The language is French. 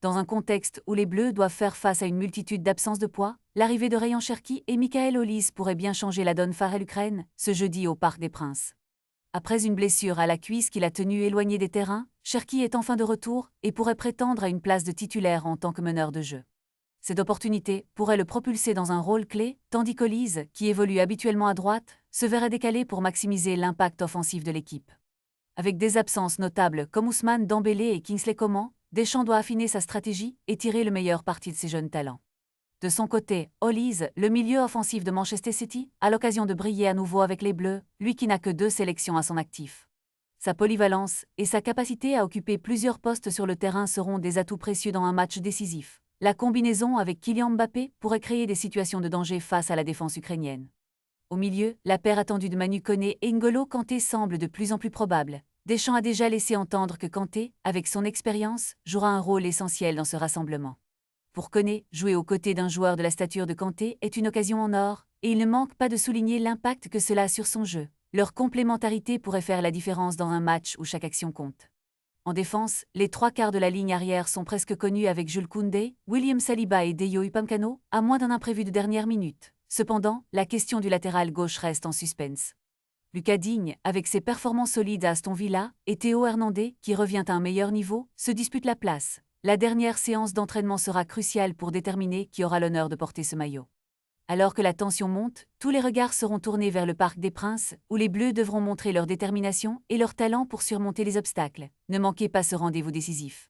Dans un contexte où les Bleus doivent faire face à une multitude d'absences de poids, l'arrivée de Ryan Cherki et Michael Olise pourrait bien changer la donne face à l'Ukraine, ce jeudi au Parc des Princes. Après une blessure à la cuisse qui l'a tenu éloigné des terrains, Cherki est enfin de retour et pourrait prétendre à une place de titulaire en tant que meneur de jeu. Cette opportunité pourrait le propulser dans un rôle clé, tandis qu'Olise, qui évolue habituellement à droite, se verrait décalé pour maximiser l'impact offensif de l'équipe. Avec des absences notables comme Ousmane Dembélé et Kingsley Coman, Deschamps doit affiner sa stratégie et tirer le meilleur parti de ses jeunes talents. De son côté, Olise, le milieu offensif de Manchester City, a l'occasion de briller à nouveau avec les Bleus, lui qui n'a que 2 sélections à son actif. Sa polyvalence et sa capacité à occuper plusieurs postes sur le terrain seront des atouts précieux dans un match décisif. La combinaison avec Kylian Mbappé pourrait créer des situations de danger face à la défense ukrainienne. Au milieu, la paire attendue de Manu Koné et N'Golo Kanté semble de plus en plus probable. Deschamps a déjà laissé entendre que Kanté, avec son expérience, jouera un rôle essentiel dans ce rassemblement. Pour Koné, jouer aux côtés d'un joueur de la stature de Kanté est une occasion en or, et il ne manque pas de souligner l'impact que cela a sur son jeu. Leur complémentarité pourrait faire la différence dans un match où chaque action compte. En défense, les 3/4 de la ligne arrière sont presque connus avec Jules Koundé, William Saliba et Deyo Upamecano, à moins d'un imprévu de dernière minute. Cependant, la question du latéral gauche reste en suspense. Lucas Digne, avec ses performances solides à Aston Villa, et Théo Hernandez, qui revient à un meilleur niveau, se disputent la place. La dernière séance d'entraînement sera cruciale pour déterminer qui aura l'honneur de porter ce maillot. Alors que la tension monte, tous les regards seront tournés vers le Parc des Princes, où les Bleus devront montrer leur détermination et leur talent pour surmonter les obstacles. Ne manquez pas ce rendez-vous décisif.